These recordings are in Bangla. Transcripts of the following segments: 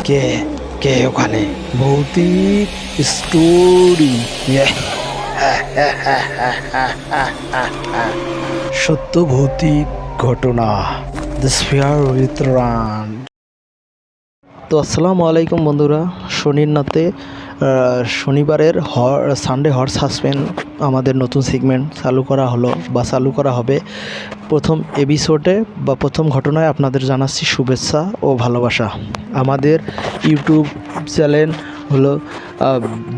কে কে ওখানে? ভৌতিক স্টোরি। সত্য ভৌতিক ঘটনা, দ্য স্ফিয়ার উইথ রান। তো আসসালামু আলাইকুম বন্ধুরা। শনির নাতে শনিবারের সানডে হট সাসপেন্স আমাদের নতুন সেগমেন্ট চালু করা হলো বা চালু করা হবে। প্রথম এপিসোডে বা প্রথম ঘটনায় আপনাদের জানাচ্ছি শুভেচ্ছা ও ভালোবাসা। আমাদের ইউটিউব চ্যানেল হলো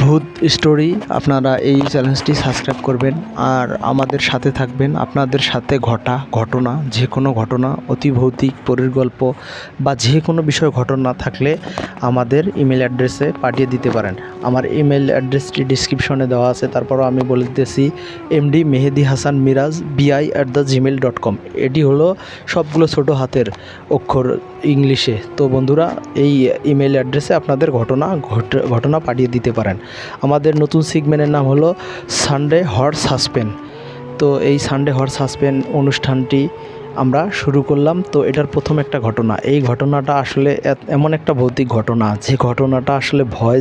ভূত স্টোরি। আপনারা এই চ্যানেলটি সাবস্ক্রাইব করবেন আর আমাদের সাথে থাকবেন। আপনাদের সাথে ঘটনা, যে কোনো ঘটনা, অতি ভৌতিক, পরীর গল্প বা যে কোনো বিষয় ঘটনা থাকলে আমাদের ইমেল অ্যাড্রেসে পাঠিয়ে দিতে পারেন। আমার ইমেল অ্যাড্রেসটি ডিসক্রিপশনে দেওয়া আছে, তারপরও আমি বলে দিতেছি MD মেহেদি হাসান মিরাজ bi@gmail.com। এটি হলো সবগুলো ছোট হাতের অক্ষর ইংলিশে। তো বন্ধুরা, এই ইমেল অ্যাড্রেসে আপনাদের ঘটনা পাঠিয়ে দিতে পারেন। আমাদের নতুন সেগমেন্টের নাম হলো সানডে হট সাসপেন্স। তো এই সানডে হট সাসপেন্স অনুষ্ঠানটি আমরা শুরু করলাম। তো এটার প্রথম একটা ঘটনা, এই ঘটনাটা আসলে এমন একটা ভৌতিক ঘটনা, যে ঘটনাটা আসলে ভয়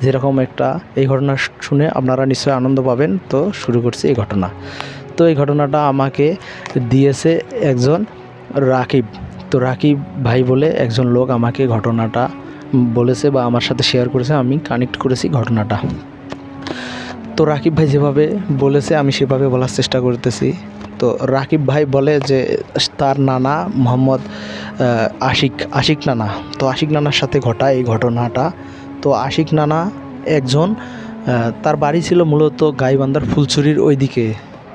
যেরকম একটা, এই ঘটনা শুনে আপনারা নিশ্চয়ই আনন্দ পাবেন। তো শুরু করছি এই ঘটনা। তো এই ঘটনাটা আমাকে দিয়েছে একজন রাকিব। তো রাকিব ভাই বলে একজন লোক আমাকে ঘটনাটা বলেছে বা আমার সাথে শেয়ার করেছে, আমি কানেক্ট করেছি ঘটনাটা। তো রাকিব ভাই যেভাবে বলেছে আমি সেভাবে বলার চেষ্টা করতেছি। তো রাকিব ভাই বলে যে তার নানা মোহাম্মদ আশিক নানা, তো আশিক নানার সাথে ঘটা এই ঘটনাটা। তো আশিক নানা একজন, তার বাড়ি ছিল মূলত গাইবান্ধার ফুলছড়ির ওই দিকে।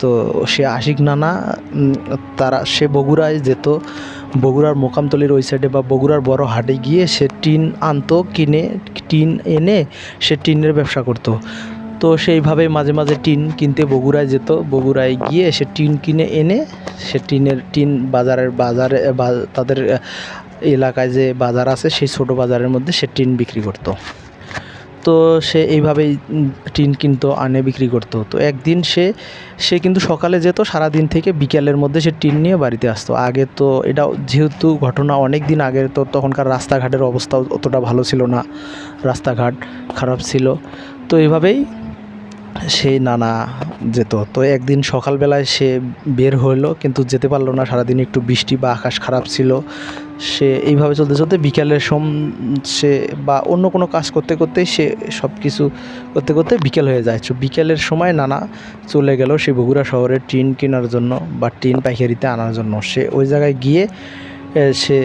তো সে আশিক নানা সে বগুড়ায় যেত, বগুড়ার মোকামতলির ওই সাইডে বা বগুড়ার বড় হাটে গিয়ে সে টিন আনতো, টিন এনে সে টিনের ব্যবসা করতো। তো সেইভাবে মাঝে মাঝে টিন কিনতে বগুড়ায় যেত, বগুড়ায় গিয়ে সে টিন কিনে এনে সে টিন বাজারে তাদের এলাকায় যে বাজার আছে সেই ছোটো বাজারের মধ্যে সে টিন বিক্রি করতো। তো সে এইভাবেই টিন কিনতো, আনে বিক্রি করতো। তো একদিন সে কিন্তু সকালে যেত, সারাদিন থেকে বিকেলের মধ্যে সে টিন নিয়ে বাড়িতে আসতো। আগে তো এটা যেহেতু ঘটনা অনেক দিন আগের, তো তখনকার রাস্তাঘাটের অবস্থাও অতটা ভালো ছিল না, রাস্তাঘাট খারাপ ছিল। তো এইভাবেই সেই নানা যেত। তো একদিন সকালবেলায় সে বের হলো, কিন্তু যেতে পারলো না, সারাদিন একটু বৃষ্টি বা আকাশ খারাপ ছিল। সে এইভাবে চলতে চলতে বিকেলের সে বা অন্য কোনো কাজ করতে করতেই সে সব কিছু করতে করতে বিকেল হয়ে যায়। তো বিকেলের সময় নানা চলে গেল সে বগুড়া শহরে টিন কেনার জন্য বা টিন পাইকারিতে আনার জন্য। সে ওই জায়গায় গিয়ে সে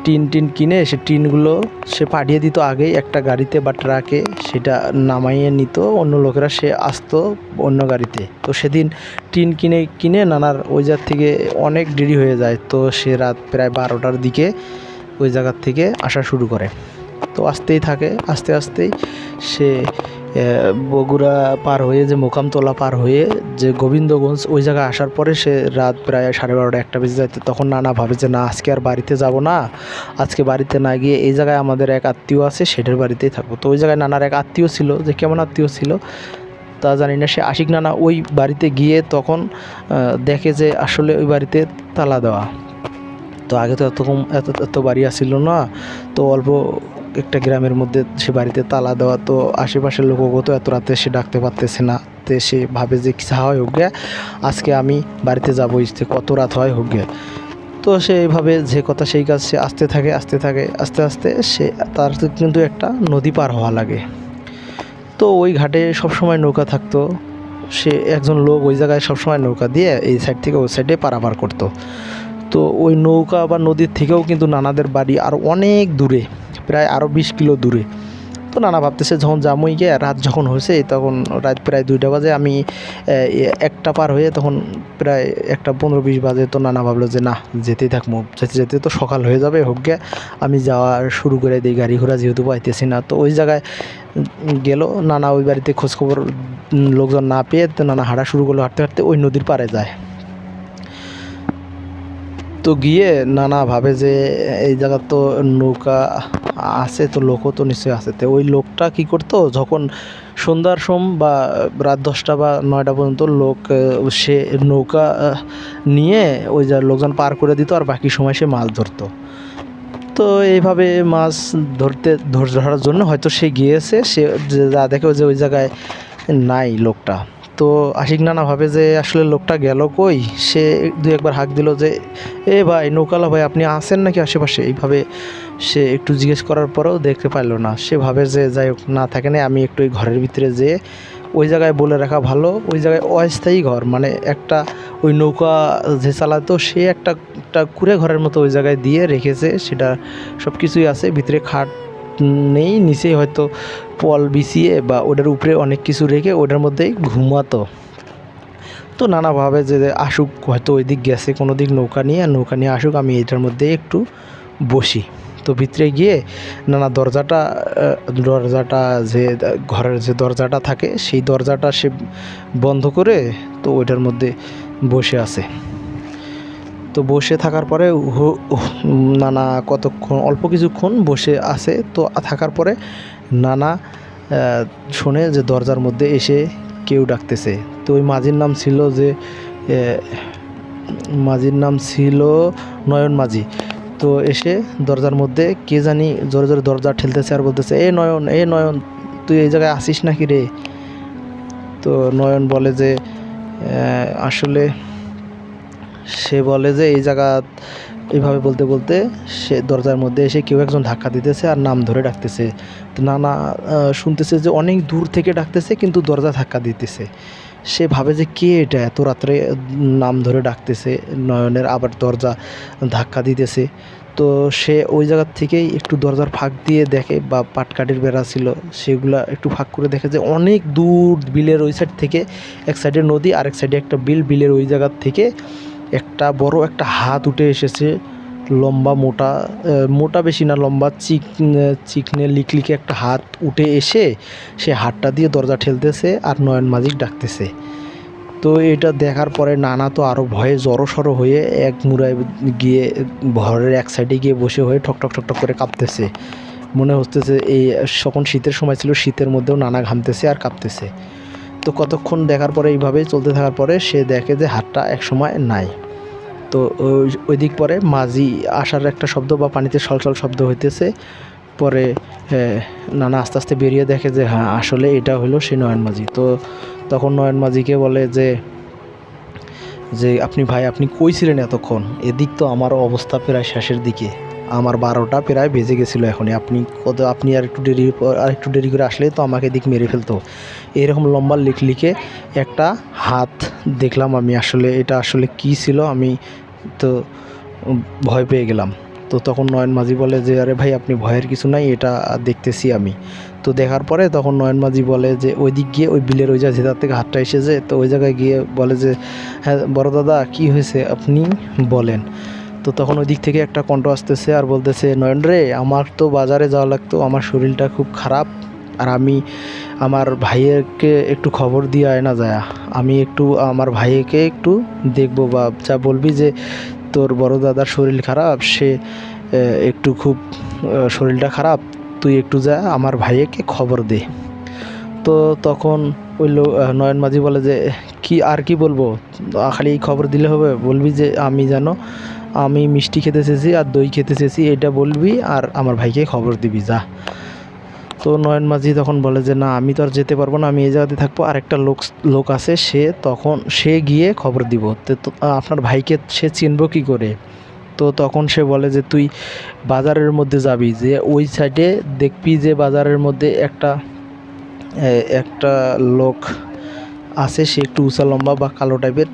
টিন কিনে সে টিনগুলো সে পাঠিয়ে দিত আগেই একটা গাড়িতে বা ট্রাকে, সেটা নামাইয়ে নিত অন্য লোকেরা, সে আসতো অন্য গাড়িতে। তো সেদিন টিন কিনে নানার ওই জায়গা থেকে অনেক দেরি হয়ে যায়। তো সে রাত প্রায় 12টার দিকে ওই জায়গার থেকে আসা শুরু করে। তো আসতেই থাকে, আস্তেই সে বগুড়া পার হয়ে, যে মোকামতলা পার হয়ে যে গোবিন্দগঞ্জ, ওই জায়গায় আসার পরে সে রাত প্রায় 12:30 1টা বেজে যায়। তখন নানা ভাবে যে না, আজকে আর বাড়িতে যাব না, আজকে বাড়িতে না গিয়ে এই জায়গায় আমাদের এক আত্মীয় আছে, সেটার বাড়িতেই থাকবো। তো ওই জায়গায় নানার এক আত্মীয় ছিল, যে কেমন আত্মীয় ছিল তা জানি না। সে আশিক নানা ওই বাড়িতে গিয়ে তখন দেখে যে আসলে ওই বাড়িতে তালা দেওয়া। তো আগে তো এত বাড়ি আসছিল না, তো অল্প একটা গ্রামের মধ্যে সে বাড়িতে তালা দেওয়া। তো আশেপাশের লোকও তো এত রাতে সে ডাকতে পারতেছে না। তো সে ভাবে যে কিছু হয় হোক গে, আজকে আমি বাড়িতে যাবো, কত রাত হয় হোক গে। তো সে এইভাবে যে কথা সেই কাজ সে আসতে থাকে আস্তে সে তার কিন্তু একটা নদী পার হওয়া লাগে। তো ওই ঘাটে সবসময় নৌকা থাকতো, সে একজন লোক ওই জায়গায় সবসময় নৌকা দিয়ে এই সাইড থেকে ওই সাইডে পারাপার করতো। তো ওই নৌকা বা নদীর থেকেও কিন্তু নানাদের বাড়ি আরও অনেক দূরে, প্রায় আরও 20 কিলো দূরে। তো নানা ভাবতেছে যখন জামুই গিয়ে রাত যখন হয়েছে, তখন রাত প্রায় 2টা বাজে, আমি একটা পার হয়ে তখন প্রায় 1:15-20 বাজে। তো নানা ভাবলো যে না, যেতেই থাকবো, যেতে তো সকাল হয়ে যাবে হোক গে, আমি যাওয়া শুরু করে দিই, গাড়ি ঘোড়া যেহেতু পাইতেছি না। তো ওই জায়গায় গেল নানা, ওই বাড়িতে খোঁজখবর লোকজন না পেয়ে তো নানা হাঁটা শুরু করলো, হাঁটতে ওই নদীর পাড়ে যায়। তো গিয়ে নানা ভাবে যে এই জায়গা তো নৌকা আছে, তো লোকও তো নিশ্চয়ই আছে। তো ওই লোকটা কি করতো, যখন সন্ধ্যার বা রাত 10টা বা 9টা পর্যন্ত লোক সে নৌকা নিয়ে ওই লোকজন পার করে দিত, আর বাকি সময় সে মাছ ধরতো। তো এইভাবে মাছ ধরার জন্য হয়তো সে গিয়েছে, সে যা দেখে যে ওই জায়গায় নাই লোকটা। তো আশিক নানা ভাবে যে আসলে লোকটা গেল কই। সে দুই একবার হাঁক দিল যে এ ভাই, নৌকালা ভাই, আপনি আছেন নাকি আশেপাশে। এইভাবে সে একটু জিজ্ঞেস করার পরেও দেখতে পাইল না। সে ভাবে যে যাই হোক, না থাকে না, আমি একটু ওই ঘরের ভিতরে যেয়ে ওই জায়গায় বলে রাখা ভালো। ওই জায়গায় অস্থায়ী ঘর, মানে একটা ওই নৌকা যে চালাতো সে একটা কুঁড়ে ঘরের মতো ওই জায়গায় দিয়ে রেখেছে। সেটা সব কিছুই আছে, ভিতরে খাট নেই, নিচেই হয়তো পল বিছিয়ে বা ওটার উপরে অনেক কিছু রেখে ওটার মধ্যেই ঘুমাতো। তো নানা ভাবে যে আসুক, হয়তো ওই দিক গেছে কোনো দিক নৌকা নিয়ে আসুক, আমি এটার মধ্যে একটু বসি। তো ভিতরে গিয়ে নানা দরজাটা যে ঘরের যে দরজাটা থাকে সেই দরজাটা সে বন্ধ করে তো ওইটার মধ্যে বসে আছে। তো বসে থাকার পরে নানা কতক্ষণ, অল্প কিছুক্ষণ বসে আছে। তো থাকার পরে নানা শোনে যে দরজার মধ্যে এসে কেউ ডাকতেছে। তো ওই মাঝির নাম ছিল নয়ন মাঝি। তো এসে দরজার মধ্যে কে জানি জোরে জোরে দরজা ঠেলতেছে আর বলতেছে, এ নয়ন, তুই এই জায়গায় আসিস নাকি রে। তো নয়ন বলে যে আসলে সে বলে যে এই জায়গা, এইভাবে বলতে বলতে সে দরজার মধ্যে এসে কেউ একজন ধাক্কা দিতেছে আর নাম ধরে ডাকতেছে। তো নানা শুনতেছে যে অনেক দূর থেকে ডাকতেছে, কিন্তু দরজা ধাক্কা দিতেছে। সে ভাবে যে কে এটা এত রাত্রে নাম ধরে ডাকতেছে নয়নের, আবার দরজা ধাক্কা দিতেছে। তো সে ওই জায়গার থেকেই একটু দরজার ফাঁক দিয়ে দেখে, বা পাটকাঠির বেড়া ছিল সেগুলা একটু ফাঁক করে দেখে যে অনেক দূর বিলের ওই সাইড থেকে, এক সাইডে নদী আর এক সাইডে একটা বিলের ওই জায়গার থেকে একটা বড় একটা হাত উঠে এসেছে। লম্বা মোটা বেশি না, লম্বা চিকনে লিকলিকে একটা হাত উঠে এসে সে হাতটা দিয়ে দরজা ঠেলতেছে আর নয়ন মাঝি ডাকতেছে। তো এটা দেখার পরে নানা তো আরও ভয়ে জড়সড় হয়ে এক মুড়ায় গিয়ে ঘরের এক সাইডে গিয়ে বসে হয়ে ঠকঠক ঠকঠক করে কাঁপতেছে। মনে হচ্ছে এই যখন শীতের সময় ছিল, শীতের মধ্যেও নানা ঘামতেছে আর কাঁপতেছে। তো কতক্ষণ দেখার পরে এইভাবেই চলতে থাকার পরে সে দেখে যে হাতটা এক সময় নাই। তো ওই দিক পরে মাঝি আসার একটা শব্দ বা পানিতে সলসল শব্দ হইতেছে। পরে নানা আস্তে আস্তে বেরিয়ে দেখে যে হ্যাঁ, আসলে এটা হলো সেই নয়ন মাঝি। তো তখন নয়ন মাঝিকে বলে যে আপনি কই ছিলেন এতক্ষণ? এদিক তো আমার অবস্থা প্রায় শেষের দিকে, আমার 12টা প্রায় বেজে গেছিলো এখনই। আপনি আর একটু দেরি করে আসলে তো আমাকে এদিক মেরে ফেলতো। এরকম লম্বা লিখে একটা হাত দেখলাম আমি। আসলে এটা আসলে কী ছিল, আমি তো ভয় পেয়ে গেলাম। তো তখন নয়ন মাঝি বলে যে আরে ভাই, আপনি ভয়ের কিছু নাই, এটা দেখতেছি আমি। তো দেখার পরে তখন নয়ন মাঝি বলে যে ওই দিক গিয়ে ওই বিলের ওই জায়গা থেকে হাতটা এসেছে, তো ওই জায়গায় গিয়ে বলে যে হ্যাঁ বড় দাদা, কী হয়েছে আপনি বলেন। তো তখন ওই দিক থেকে একটা কণ্ঠ আসতেছে আর বলতেছে, নয়ন রে, আমার তো বাজারে যাওয়া লাগতো, আমার শরীরটা খুব খারাপ, আর আমি আমার ভাইয়েরকে একটু খবর দিয়ে আয় না যায়। আমি একটু আমার ভাইকে একটু দেখবো, বা যা বলবি যে তোর বড় দাদার শরীর খারাপ, সে একটু খুব শরীরটা খারাপ, তুই একটু যা আমার ভাইকে খবর দে। তো তখন ওই নয়ন মাঝি বলে যে কি বলবো, খালি এই খবর দিলে হবে? বলবি যে আমি মিষ্টি খেতে চেয়েছি আর দই খেতে চেয়েছি, এটা বলবি আর আমার ভাইকে খবর দিবি, যা। তো নয়ন মাঝি তখন বলে যে না, আমি তো আর যেতে পারবো না, আমি এই জায়গাতে থাকবো, আর একটা লোক আছে, সে গিয়ে খবর দিব। তো আপনার ভাইকে সে চিনব কী করে? তো তখন সে বলে যে তুই বাজারের মধ্যে যাবি, যে ওই সাইডে দেখবি যে বাজারের মধ্যে একটা লোক আছে, সে একটু উঁচা লম্বা বা কালো টাইপের,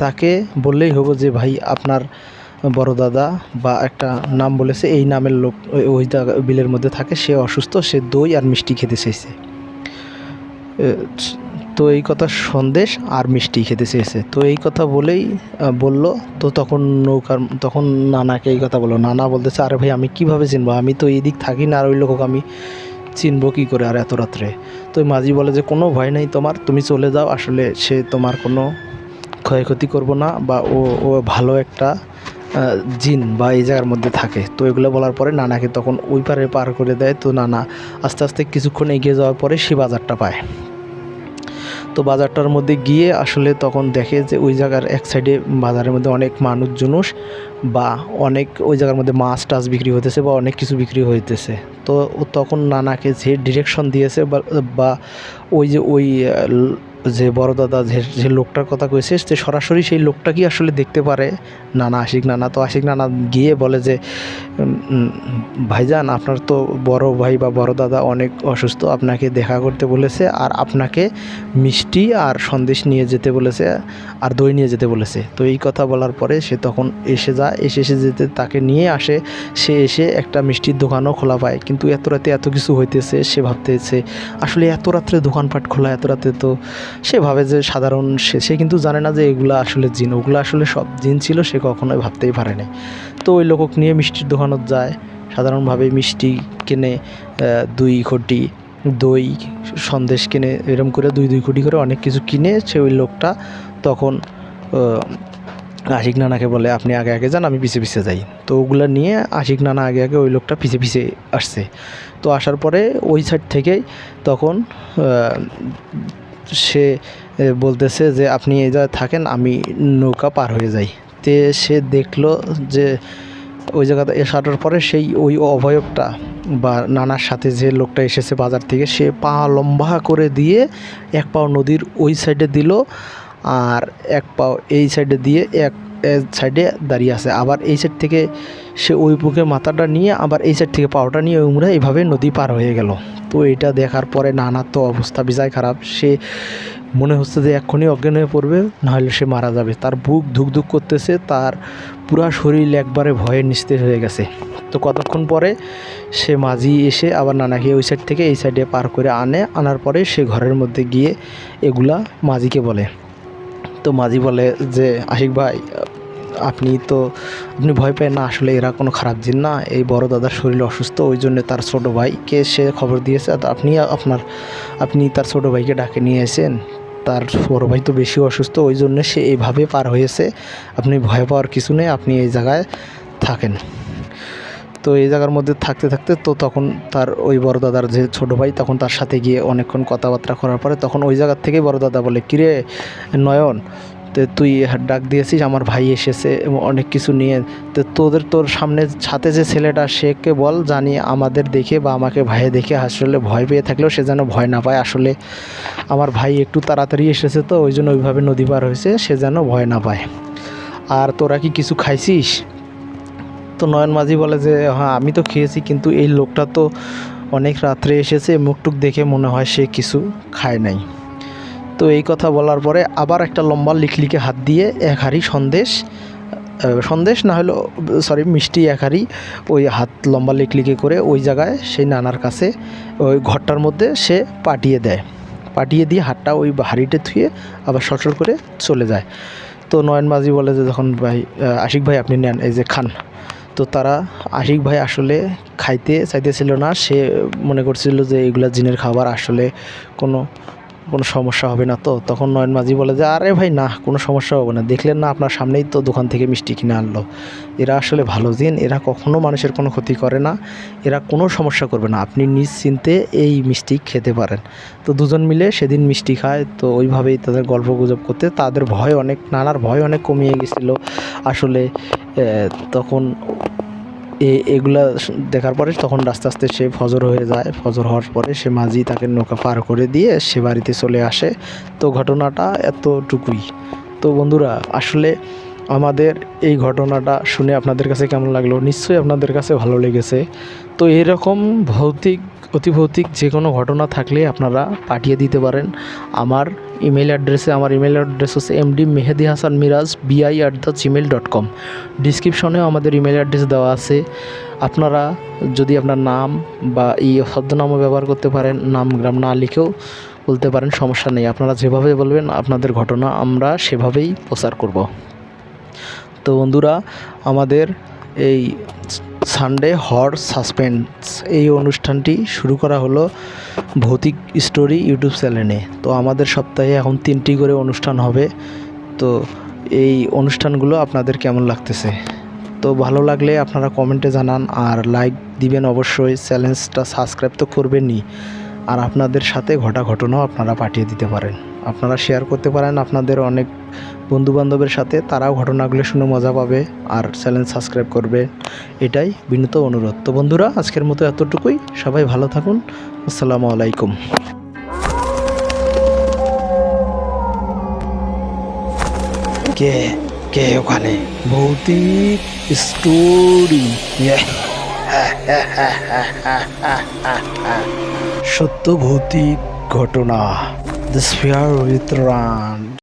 তাকে বললেই হবো যে ভাই, আপনার বড় দাদা, বা একটা নাম বলেছে, এই নামের লোক ওই বিলের মধ্যে থাকে, সে অসুস্থ, সে দই আর মিষ্টি খেতে চাইছে। তো এই কথা, সন্দেশ আর মিষ্টি খেতে চেয়েছে। তো এই কথা বলেই বলল। তো তখন নানাকে এই কথা বললো। নানা বলতেছে আরে ভাই, আমি কিভাবে চিনবো, আমি তো এই দিক থাকি না, আর ওই লোক আমি চিনবো কী করে আর এত রাত্রে। তো মাঝি বলে যে কোনো ভয় নেই তোমার, তুমি চলে যাও, আসলে সে তোমার কোনো ক্ষয়ক্ষতি করবো না, বা ও ভালো একটা জিন বা এই জায়গার মধ্যে থাকে। তো এগুলো বলার পরে নানাকে তখন ওই পারে পার করে দেয়। তো নানা আস্তে আস্তে কিছুক্ষণ এগিয়ে যাওয়ার পরে সে বাজারটা পায়। তো বাজারটার মধ্যে গিয়ে আসলে তখন দেখে যে ওই জায়গার এক সাইডে বাজারের মধ্যে অনেক মানুষ জুনুস বা অনেক ওই জায়গার মধ্যে মাছ টাছ বিক্রি হইতেছে বা অনেক কিছু বিক্রি হইতেছে। তো ও তখন নানাকে যে ডিরেকশন দিয়েছে বা ওই যে ওই যে বড় দাদা যে লোকটার কথা কয়েছে সে সরাসরি সেই লোকটাকেই আসলে দেখতে পারে নানা, আশিক নানা। তো আশিক নানা গিয়ে বলে যে ভাইজান, আপনার তো বড় ভাই বা বড় দাদা অনেক অসুস্থ, আপনাকে দেখা করতে বলেছে আর আপনাকে মিষ্টি আর সন্দেশ নিয়ে যেতে বলেছে আর দই নিয়ে যেতে বলেছে। তো এই কথা বলার পরে সে তখন এসে যায়, এসে যেতে তাকে নিয়ে আসে। সে এসে একটা মিষ্টির দোকানও খোলা পায়, কিন্তু এত রাতে এত কিছু হইতেছে সে ভাবতেছে আসলে এত রাত্রে দোকানপাট খোলা, এত রাতে তো সে ভাবে যে সাধারণ সে কিন্তু জানে না যে এগুলা আসলে জিন, ওগুলো আসলে সব জিন ছিল, সে কখনোই ভাবতেই পারেনি। তো ওই লোক নিয়ে মিষ্টির দোকানত যায়, সাধারণভাবে মিষ্টি কিনে 2 কোটি দই সন্দেশ কিনে, এরম করে 2 কোটি করে অনেক কিছু কিনে সে ওই লোকটা তখন আশিক নানাকে বলে আপনি আগে আগে যান, আমি পিছে পিছে যাই। তো ওগুলো নিয়ে আশিক নানা আগে আগে ওই লোকটা পিছে পিছে আসছে। তো আসার পরে ওই সাইড থেকেই তখন সে বলতেছে যে আপনি এই জায়গায় থাকেন, আমি নৌকা পার হয়ে যাই। তে সে দেখলো যে ওই জায়গাতে আসার পরে সেই ওই অবয়বটা বা নানার সাথে যে লোকটা এসেছে বাজার থেকে, সে পা লম্বা করে দিয়ে এক পাও নদীর ওই সাইডে দিল আর এক পাও এই সাইডে দিয়ে এক সাইডে দাঁড়িয়ে আছে। আবার এই সাইড থেকে সে ওই বুকে মাথাটা নিয়ে আবার এই সাইড থেকে পাওটা নিয়ে উমরা এইভাবে নদী পার হয়ে গেল। তো এটা দেখার পরে নানার তো অবস্থা বিজায় খারাপ, সে মনে হচ্ছে যে এক্ষুনি অজ্ঞান হয়ে পড়বে, নাহলে সে মারা যাবে। তার বুক ধুকধুক করতেছে, তার পুরা শরীর একবারে ভয়ে নিস্তেজ হয়ে গেছে। তো কতক্ষণ পরে সে মাঝি এসে আবার নানাকে ওই সাইড থেকে এই সাইডে পার করে আনার পরে সে ঘরের মধ্যে গিয়ে এগুলা মাঝিকে বলে। তো মাঝি বলে যে আশিক ভাই, আপনি ভয় পেন না, আসলে এরা কোনো খারাপ জিন না, এই বড় দাদার শরীর অসুস্থ, ওই জন্য তার ছোটো ভাইকে সে খবর দিয়েছে, আপনি তার ছোটো ভাইকে ডাকে নিয়ে এসেছেন, তার বড় ভাই তো বেশি অসুস্থ, ওই জন্য সে এইভাবে পার হয়েছে, আপনি ভয় পাওয়ার কিছু নেই, আপনি এই জায়গায় থাকেন। তো এই জায়গার মধ্যে থাকতে থাকতে তো তখন তার ওই বড় দাদার যে ছোটো ভাই তখন তার সাথে গিয়ে অনেকক্ষণ কথাবার্তা করার পরে তখন ওই জায়গার থেকেই বড় দাদা বলে, কিরে নয়ন, তো তুই ডাক দিয়েছিস, আমার ভাই এসেছে এবং অনেক কিছু নিয়ে, তো তোর সামনে সাথে যে ছেলেটা সেকে বল জানি আমাদের দেখে বা আমাকে ভাইয়ে দেখে আসলে ভয় পেয়ে থাকলেও সে যেন ভয় না পায়, আসলে আমার ভাই একটু তাড়াতাড়ি এসেছে তো ওই জন্য ওইভাবে নদী পার হয়েছে, সে যেন ভয় না পায়। আর তোরা কি কিছু খাইছিস? তো নয়ন মাঝি বলে যে হ্যাঁ আমি তো খেয়েছি, কিন্তু এই লোকটা তো অনেক রাত্রে এসেছে, মুখটুক দেখে মনে হয় সে কিছু খায় নাই। তো এই কথা বলার পরে আবার একটা লম্বা লিকলিকে হাত দিয়ে এক হাঁড়ি সন্দেশ না হলো মিষ্টি এক হাঁড়ি ওই হাত লম্বা লিকলিকে করে ওই জায়গায় সেই নানার কাছে ওই ঘরটার মধ্যে সে পাঠিয়ে দিয়ে হাতটা ওই হাঁড়িতে ধুয়ে আবার সরসর করে চলে যায়। তো নয়ন মাঝি বলে যে যখন ভাই আশিক ভাই আপনি নেন, এই যে খান। তো তারা আশিক ভাই আসলে খাইতে চাইতেছিল না, সে মনে করছিল যে এগুলা জিনের খাবার, আসলে কোনো সমস্যা হবে না। তো তখন নয়ন মাঝি বলে যে আরে ভাই না, কোনো সমস্যা হবে না, দেখলেন না আপনার সামনেই তো দোকান থেকে মিষ্টি কিনে আনলো, এরা আসলে ভালো জিন, এরা কখনো মানুষের কোনো ক্ষতি করে না, এরা কোনো সমস্যা করবে না, আপনি নিশ্চিন্তে এই মিষ্টি খেতে পারেন। তো দুজন মিলে সেদিন মিষ্টি খায়। তো ওইভাবেই তাদের গল্প গুজব করতে তাদের নানার ভয় অনেক কমিয়ে গেছিলো আসলে। তখন এগুলা দেখার পরে তখন আস্তে আস্তে সে ফজর হয়ে যায়, ফজর হওয়ার পরে সে মাঝি তাকে নৌকা পার করে দিয়ে সে বাড়িতে চলে আসে। তো ঘটনাটা এতটুকুই। তো বন্ধুরা, আসলে আমাদের এই ঘটনাটা শুনে আপনাদের কাছে কেমন লাগলো? নিশ্চয়ই আপনাদের কাছে ভালো লেগেছে। তো এরকম অতিভৌতিক যে কোনো ঘটনা থাকলে আপনারা পাঠিয়ে দিতে পারেন আমার ইমেল অ্যাড্রেসে। আমার ইমেল অ্যাড্রেস হচ্ছে mdmehedyhasanmiraj@gmail.com। ডিসক্রিপশনেও আমাদের ইমেল অ্যাড্রেস দেওয়া আছে। আপনারা যদি আপনার নাম বা এই ছদ্মনামও ব্যবহার করতে পারেন, নাম গ্রাম না লিখেও বলতে পারেন, সমস্যা নেই। আপনারা যেভাবে বলবেন আপনাদের ঘটনা আমরা সেভাবেই প্রচার করব। তো বন্ধুরা, আমাদের এই সানডে হর সাসপেন্স এই অনুষ্ঠানটি শুরু করা হলো ভৌতিক স্টোরি ইউটিউব চ্যানেলে। তো আমাদের সপ্তাহে এখন 3টি করে অনুষ্ঠান হবে। তো এই অনুষ্ঠানগুলো আপনাদের কেমন লাগতেছে? তো ভালো লাগলে আপনারা কমেন্টে জানান আর লাইক দিবেন অবশ্যই, চ্যানেলটা সাবস্ক্রাইব তো করবেনই, আর আপনাদের সাথে ঘটা ঘটনাও আপনারা পাঠিয়ে দিতে পারেন। আপনারা শেয়ার করতে পারেন আপনাদের অনেক বন্ধুবান্ধবের সাথে, তারাও ঘটনাগুলো শুনে মজা পাবে আর চ্যানেল সাবস্ক্রাইব করবে, এটাই বিনীত অনুরোধ। তো বন্ধুরা, আজকের মতো এতটুকুই। সবাই ভালো থাকুন। আসসালামু আলাইকুম। কে কে ওখানে? ভৌতিক স্টোরি, সত্য ভৌতিক ঘটনা, দ্য স্ফিয়ার উইথ রান।